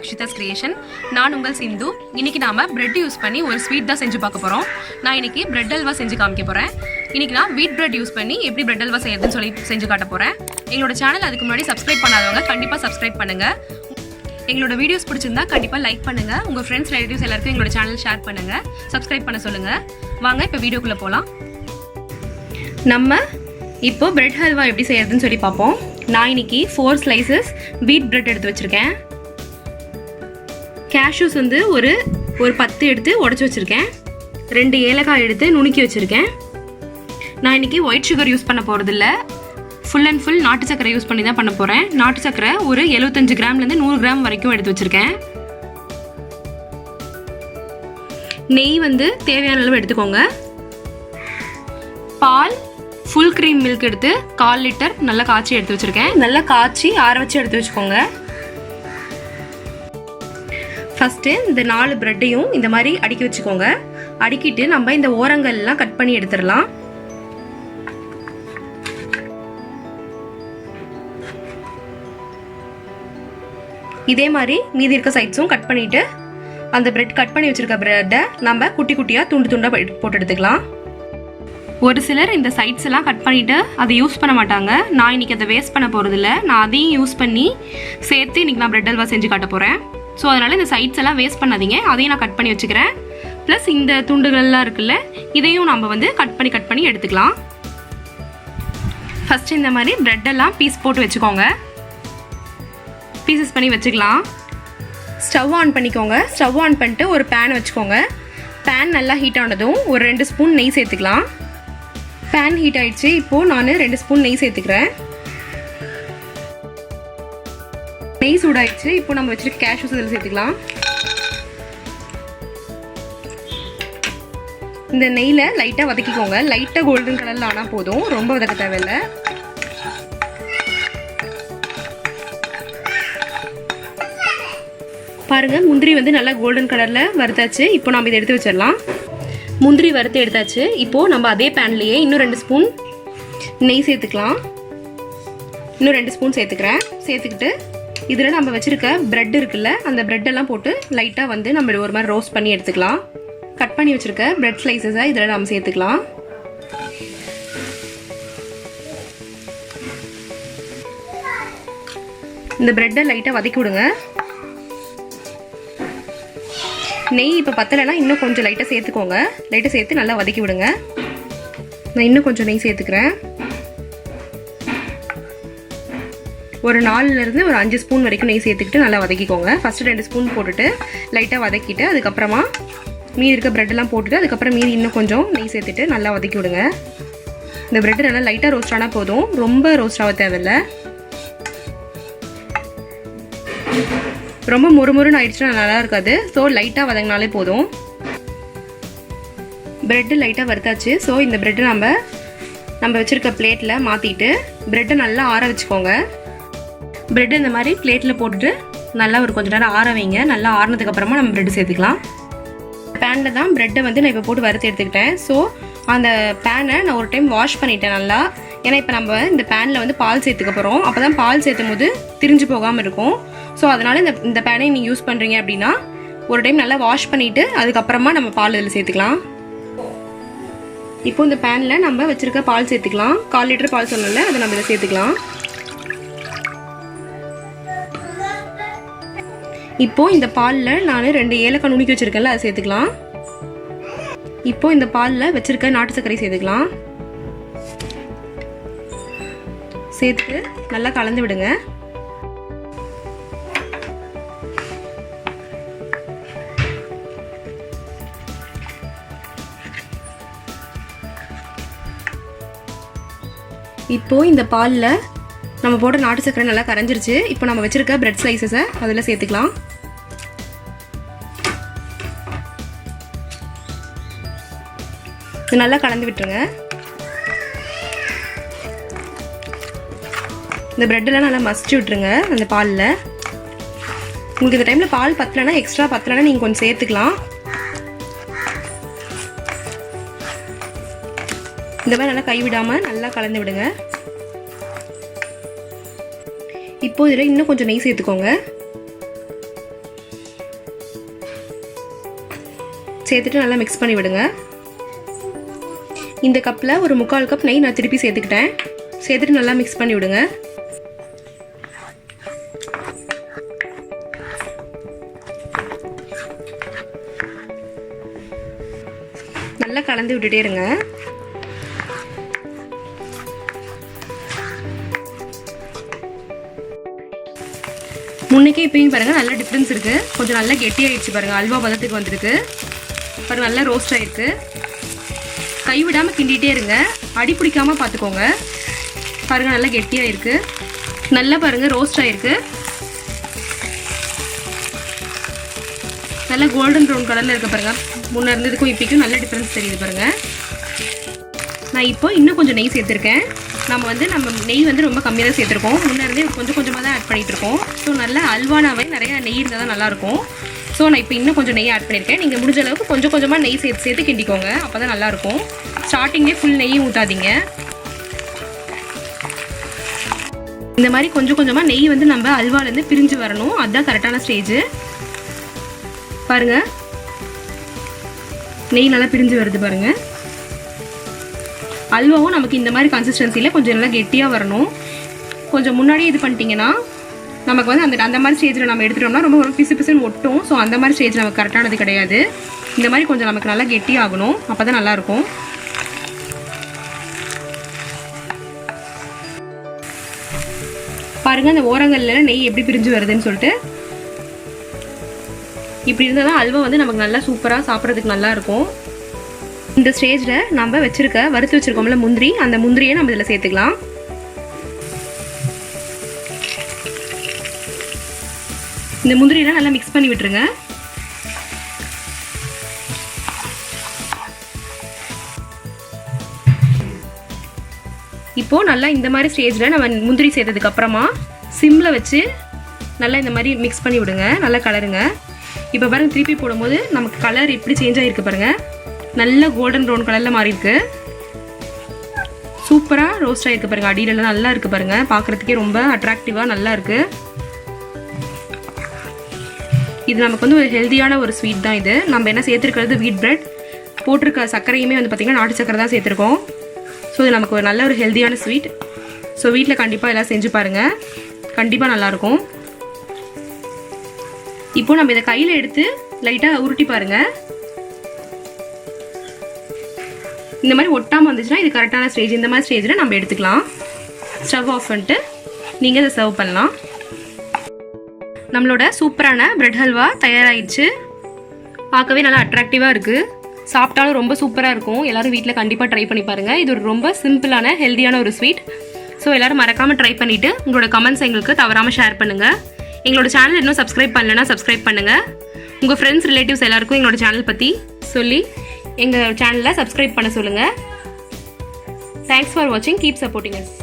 அக்ஷிதாஸ் creation. நான் உங்கள் சிந்து. இன்னைக்கு நாம பிரெட் யூஸ் பண்ணி ஒரு ஸ்வீட் தான் செஞ்சு பார்க்க போறோம். நான் இன்னைக்கு பிரெட் அல்வா செஞ்சு காமிக்க போறேன். இன்னைக்கு நான் வீட் பிரெட் யூஸ் பண்ணி எப்படி பிரெட் அல்வா செய்யறதுன்னு சொல்லி செஞ்சு காட்ட போறேன். எங்களோட சேனல் அதுக்கு முன்னாடி சப்ஸ்கிரைப் பண்ணாதவங்க கண்டிப்பா சப்ஸ்கிரைப் பண்ணுங்க. எங்களோட வீடியோஸ் பிடிச்சிருந்தா கண்டிப்பா லைக் பண்ணுங்க. உங்க ஃப்ரெண்ட்ஸ் ரிலேட்டிவ்ஸ் எல்லாருக்கும் எங்களோட சேனல் ஷேர் பண்ணுங்க. சப்ஸ்கிரைப் பண்ண சொல்லுங்க. வாங்க இப்போ வீடியோக்குள்ள போலாம். நம்ம இப்போ பிரெட் ஹல்வா எப்படி செய்யறதுன்னு சொல்லி பார்ப்போம். நான் இன்னைக்கு 4 ஸ்லைசஸ் வீட் பிரெட் எடுத்து வச்சிருக்கேன். கேஷ்யூஸ் வந்து ஒரு 10 எடுத்து உடைச்சு வச்சிருக்கேன். 2 ஏலக்காய் எடுத்து நுணுக்கி வச்சிருக்கேன். நான் இன்னைக்கு ஒயிட் சுகர் யூஸ் பண்ண போறதில்ல, ஃபுல் அண்ட் ஃபுல் நாட்டு சக்கரை யூஸ் பண்ணி தான் பண்ண போறேன். நாட்டு சக்கரை ஒரு 75 கிராம்லேருந்து 100 கிராம் வரைக்கும் எடுத்து வச்சிருக்கேன். நெய் வந்து தேவையான அளவு எடுத்துக்கோங்க. பால் ஃபுல் க்ரீம் மில்க் எடுத்து 1/4 லிட்டர் நல்லா காய்ச்சி எடுத்து வச்சிருக்கேன். நல்லா காய்ச்சி ஆற வச்சு எடுத்து வச்சுக்கோங்க. ஃபர்ஸ்ட் இந்த 4 பிரெட்டையும் இந்த மாதிரி அடுக்கி வச்சுக்கோங்க. அடுக்கிட்டு நம்ம இந்த ஓரங்கள் எல்லாம் கட் பண்ணி எடுத்துடலாம். இதே மாதிரி மீதி இருக்க சைட்ஸும் கட் பண்ணிட்டு அந்த பிரெட் கட் பண்ணி வச்சிருக்க பிரெட்டை நம்ம குட்டி குட்டியா துண்டு துண்டா போட்டு எடுத்துக்கலாம். ஒரு சிலர் இந்த சைட்ஸ் எல்லாம் கட் பண்ணிட்டு அதை யூஸ் பண்ண மாட்டாங்க. நான் இன்னைக்கு அதை வேஸ்ட் பண்ண போறது இல்லை. நான் அதையும் யூஸ் பண்ணி சேர்த்து இன்னைக்கு நான் பிரெட் அல்வா செஞ்சு காட்ட போறேன். ஸோ அதனால இந்த சைட்ஸ் எல்லாம் வேஸ்ட் பண்ணாதீங்க. அதையும் நான் கட் பண்ணி வச்சுக்கிறேன். ப்ளஸ் இந்த துண்டுகள்லாம் இருக்குல்ல, இதையும் நம்ம வந்து கட் பண்ணி எடுத்துக்கலாம். ஃபர்ஸ்ட் இந்த மாதிரி பிரெட் எல்லாம் பீஸ் போட்டு வச்சுக்கோங்க. பீசஸ் பண்ணி வச்சுக்கலாம். ஸ்டவ் ஆன் பண்ணிக்கோங்க. ஸ்டவ் ஆன் பண்ணிட்டு ஒரு பேன் வச்சுக்கோங்க. பேன் நல்லா ஹீட் ஆனதும் ஒரு 2 ஸ்பூன் நெய் சேர்த்துக்கலாம். பேன் ஹீட் ஆயிடுச்சு. இப்போது நான் 2 ஸ்பூன் நெய் சேர்த்துக்கிறேன். நெய் சூடாயிடுச்சு. இப்போ நம்ம வச்சுருக்க கேஷ்யூஸ் இதில் சேர்த்துக்கலாம். இந்த நெய்யில் லைட்டாக வதக்கிக்கோங்க. லைட்டாக கோல்டன் கலரில் ஆனால் போதும், ரொம்ப வதக்க தேவையில்லை. பாருங்க, முந்திரி வந்து நல்லா கோல்டன் கலரில் வறுத்தாச்சு. இப்போ நம்ம இதை எடுத்து வச்சிடலாம். முந்திரி வறுத்து எடுத்தாச்சு. இப்போது நம்ம அதே பேன்லேயே இன்னும் 2 ஸ்பூன் நெய் சேர்த்துக்கலாம். இன்னும் 2 ஸ்பூன் சேர்த்துக்கிறேன். சேர்த்துக்கிட்டு இதில் நம்ம வச்சுருக்க பிரெட் இருக்குல்ல, அந்த பிரெட்டெல்லாம் போட்டு லைட்டாக வந்து நம்ம ஒரு மாதிரி ரோஸ்ட் பண்ணி எடுத்துக்கலாம். கட் பண்ணி வச்சுருக்க பிரெட் ஸ்லைசஸை இதில் நம்ம சேர்த்துக்கலாம். இந்த பிரெட்டை லைட்டாக வதக்கி விடுங்க. நெய் இப்போ பத்தலைன்னா இன்னும் கொஞ்சம் லைட்டாக சேர்த்துக்கோங்க. லைட்டாக சேர்த்து நல்லா வதக்கி விடுங்க. நான் இன்னும் கொஞ்சம் நெய் சேர்த்துக்கிறேன். ஒரு 4லேருந்து ஒரு 5 ஸ்பூன் வரைக்கும் நெய் சேர்த்துக்கிட்டு நல்லா வதக்கிக்கோங்க. ஃபஸ்ட்டு 2 ஸ்பூன் போட்டுட்டு லைட்டாக வதக்கிட்டு அதுக்கப்புறமா மீதி இருக்க ப்ரெட்டெல்லாம் போட்டுட்டு அதுக்கப்புறம் மீதி இன்னும் கொஞ்சம் நெய் சேர்த்துட்டு நல்லா வதக்கி விடுங்க. இந்த ப்ரெட்டு நல்லா லைட்டாக ரோஸ்ட் ஆனால் போதும், ரொம்ப ரோஸ்ட் ஆக தேவையில்லை. ரொம்ப முறுமுறுன்னு ஆயிடுச்சுன்னா நல்லா இருக்காது. ஸோ லைட்டாக வதங்கினாலே போதும். ப்ரெட்டு லைட்டாக வறுத்தாச்சு. ஸோ இந்த ப்ரெட்டை நம்ம வச்சுருக்க பிளேட்டில் மாற்றிட்டு ப்ரெட்டை நல்லா ஆற வச்சுக்கோங்க. ப்ரெட்டு இந்த மாதிரி பிளேட்டில் போட்டுட்டு நல்லா ஒரு கொஞ்சம் நேரம் ஆற வைங்க. நல்லா ஆறினதுக்கப்புறமா நம்ம ப்ரெட்டு சேர்த்துக்கலாம். பேனில் தான் ப்ரெட்டை வந்து நான் இப்போ போட்டு வறுத்து எடுத்துக்கிட்டேன். ஸோ அந்த பேனை நான் ஒரு டைம் வாஷ் பண்ணிட்டேன் நல்லா. ஏன்னா இப்போ நம்ம இந்த பேனில் வந்து பால் சேர்த்துக்க போகிறோம். அப்போ தான் பால் சேர்த்தும் போது திரிஞ்சு போகாமல் இருக்கும். ஸோ அதனால் இந்த பேனை நீங்கள் யூஸ் பண்ணுறீங்க அப்படின்னா ஒரு டைம் நல்லா வாஷ் பண்ணிவிட்டு அதுக்கப்புறமா நம்ம பால் இதில் சேர்த்துக்கலாம். இப்போ இந்த பேனில் நம்ம வச்சுருக்க பால் சேர்த்துக்கலாம். 1/4 லிட்டர் பால் சொன்னல, அதை நம்ம இதில் சேர்த்துக்கலாம். இப்போ இந்த பாலில் நான் 2 ஏலக்காய் நுணுக்கி வச்சுருக்கேன்ல, அதை சேர்த்துக்கலாம். இப்போ இந்த பாலில் வச்சுருக்க நாட்டு சர்க்கரை சேர்த்துக்கலாம். சேர்த்து நல்லா கலந்து விடுங்க. இப்போ இந்த பாலில் நம்ம போட்ட நாட்டு சர்க்கரை நல்லா கரைஞ்சிருச்சு. இப்போ நம்ம வச்சிருக்க பிரெட் ஸ்லைசஸை அதில் சேர்த்துக்கலாம். இது நல்லா கலந்து விட்டுருங்க. இந்த பிரெட்டெல்லாம் நல்லா மசிச்சு விட்டுருங்க அந்த பாலில். உங்களுக்கு இந்த டைமில் பால் பத்தலைன்னா எக்ஸ்ட்ரா பத்தலைன்னா நீங்கள் கொஞ்சம் சேர்த்துக்கலாம். இந்த மாதிரி நல்லா கைவிடாமல் நல்லா கலந்து விடுங்க. இப்போ இதில் இன்னும் கொஞ்சம் நெய் சேர்த்துக்கோங்க. சேர்த்துட்டு நல்லா மிக்ஸ் பண்ணி விடுங்க. இந்த கப்பில் ஒரு 3/4 கப் நெய் நான் திருப்பி சேர்த்துக்கிட்டேன். சேர்த்துட்டு நல்லா மிக்ஸ் பண்ணி விடுங்க. நல்லா கலந்து விட்டுட்டே இருங்க. முன்னைக்கே இப்பயும் பாருங்கள் நல்லா டிஃப்ரென்ஸ் இருக்குது. கொஞ்சம் நல்லா கெட்டியாகிடுச்சு பாருங்கள். அல்வா பதத்துக்கு வந்திருக்கு பாருங்கள். நல்லா ரோஸ்ட் ஆகிருக்கு. கைவிடாமல் கிண்டிகிட்டே இருங்க. அடி பிடிக்காமல் பார்த்துக்கோங்க. பாருங்கள் நல்லா கெட்டியாக இருக்குது. நல்லா பாருங்கள் ரோஸ்ட் ஆகிருக்கு. நல்லா கோல்டன் ப்ரௌன் கலரில் இருக்க பாருங்கள். முன்னே இருந்ததுக்கும் இப்போக்கும் நல்ல டிஃப்ரென்ஸ் தெரியுது பாருங்கள். நான் இப்போ இன்னும் கொஞ்சம் நெய் சேர்த்துருக்கேன். நம்ம நெய் ரொம்ப கம்மியாக தான் சேர்த்துருக்கோம். முன்னே இருந்தே கொஞ்சம் கொஞ்சமாக தான் ஆட் பண்ணிகிட்டு இருக்கோம். ஸோ நல்லா அல்வானாவே நிறையா நெய் இருந்தால் தான் நல்லாயிருக்கும். ஸோ நான் இப்போ இன்னும் கொஞ்சம் நெய் ஆட் பண்ணியிருக்கேன். நீங்கள் முடிஞ்ச அளவுக்கு கொஞ்சம் கொஞ்சமாக நெய் சேர்த்து கிண்டிக்கோங்க. அப்போ தான் நல்லாயிருக்கும். ஸ்டார்டிங்லேயே ஃபுல் நெய்யும் ஊற்றாதீங்க. இந்த மாதிரி கொஞ்சம் கொஞ்சமாக நெய் நம்ம அல்வாலேருந்து பிரிஞ்சு வரணும். அதுதான் கரெக்டான ஸ்டேஜ். பாருங்கள் நெய் நல்லா பிரிஞ்சு வருது பாருங்கள். அல்வாவும் நமக்கு இந்த மாதிரி கன்சிஸ்டன்சியில் கொஞ்சம் நல்லா கெட்டியாக வரணும். கொஞ்சம் முன்னாடியே இது பண்ணிட்டீங்கன்னா நமக்கு அந்த மாதிரி ஸ்டேஜில் நம்ம எடுத்துட்டோம்னா ரொம்ப பிசு பிசுன்னு ஒட்டும். ஸோ அந்த மாதிரி ஸ்டேஜ் நமக்கு கரெக்டானது கிடையாது. இந்த மாதிரி கொஞ்சம் நமக்கு நல்லா கெட்டியாகணும். அப்போ தான் நல்லாயிருக்கும். பாருங்கள் அந்த ஓரங்களில் நெய் எப்படி பிரிஞ்சு வருதுன்னு சொல்லிட்டு. இப்படி இருந்தால் தான் அல்வா நமக்கு நல்லா சூப்பராக சாப்பிட்றதுக்கு நல்லாயிருக்கும். இந்த ஸ்டேஜில் நம்ம வறுத்து வச்சுருக்கோம்ல முந்திரி, அந்த முந்திரியை நம்ம இதில் சேர்த்துக்கலாம். இந்த முந்திரியெல்லாம் நல்லா மிக்ஸ் பண்ணி விட்டுருங்க. இப்போது நல்லா இந்த மாதிரி ஸ்டேஜில் நம்ம முந்திரி சேர்த்ததுக்கு அப்புறமா சிம்மில் வச்சு நல்லா இந்த மாதிரி மிக்ஸ் பண்ணி விடுங்க. நல்லா கலருங்க. இப்போ பாருங்கள் திருப்பி போடும்போது நமக்கு கலர் எப்படி சேஞ்ச் ஆகிருக்கு பாருங்கள். நல்ல கோல்டன் ப்ரௌன் கலரில் மாறி இருக்கு. சூப்பராக ரோஸ்ட் ஆகிருக்கு பாருங்கள். அடியிலலாம் நல்லா இருக்குது பாருங்கள். பார்க்குறதுக்கே ரொம்ப அட்ராக்டிவாக நல்லா இருக்குது. இது நமக்கு ஒரு ஹெல்த்தியான ஒரு ஸ்வீட் தான். இது நம்ம என்ன சேர்த்துருக்கிறது வீட் பிரெட் போட்டிருக்க சர்க்கரையுமே பார்த்திங்கன்னா நாட்டு சர்க்கரை தான் சேர்த்துருக்கோம். ஸோ இது நமக்கு ஒரு நல்ல ஒரு ஹெல்த்தியான ஸ்வீட். ஸோ வீட்டில் கண்டிப்பாக எல்லாம் செஞ்சு பாருங்கள். கண்டிப்பாக நல்லாயிருக்கும். இப்போது நம்ம இதை கையில் எடுத்து லைட்டாக உருட்டி பாருங்கள். இந்த மாதிரி ஒட்டாமல் வந்துச்சுன்னா இது கரெக்டான ஸ்டேஜ். இந்த மாதிரி ஸ்டேஜில் நம்ம எடுத்துக்கலாம். ஸ்டவ் ஆஃப் பண்ணிட்டு நீங்கள் இதை சர்வ் பண்ணலாம். நம்மளோட சூப்பரான பிரெட் ஹல்வா தயாராகிடுச்சு. பார்க்கவே நல்லா அட்ராக்டிவாக இருக்குது. சாப்பிட்டாலும் ரொம்ப சூப்பராக இருக்கும். எல்லோரும் வீட்டில் கண்டிப்பாக ட்ரை பண்ணி பாருங்கள். இது ஒரு ரொம்ப சிம்பிளான ஹெல்த்தியான ஒரு ஸ்வீட். ஸோ எல்லோரும் மறக்காமல் ட்ரை பண்ணிவிட்டு உங்களோட கமெண்ட்ஸ் எங்களுக்கு தவறாமல் ஷேர் பண்ணுங்கள். எங்களோட சேனல் இன்னும் சப்ஸ்கிரைப் பண்ணலைன்னா சப்ஸ்கிரைப் பண்ணுங்கள். உங்கள் ஃப்ரெண்ட்ஸ் ரிலேட்டிவ்ஸ் எல்லாருக்கும் எங்களோட சேனல் பற்றி சொல்லி எங்கள் சேனலை சப்ஸ்கிரைப் பண்ண சொல்லுங்கள். தேங்க்ஸ் ஃபார் வாட்சிங். Keep supporting us.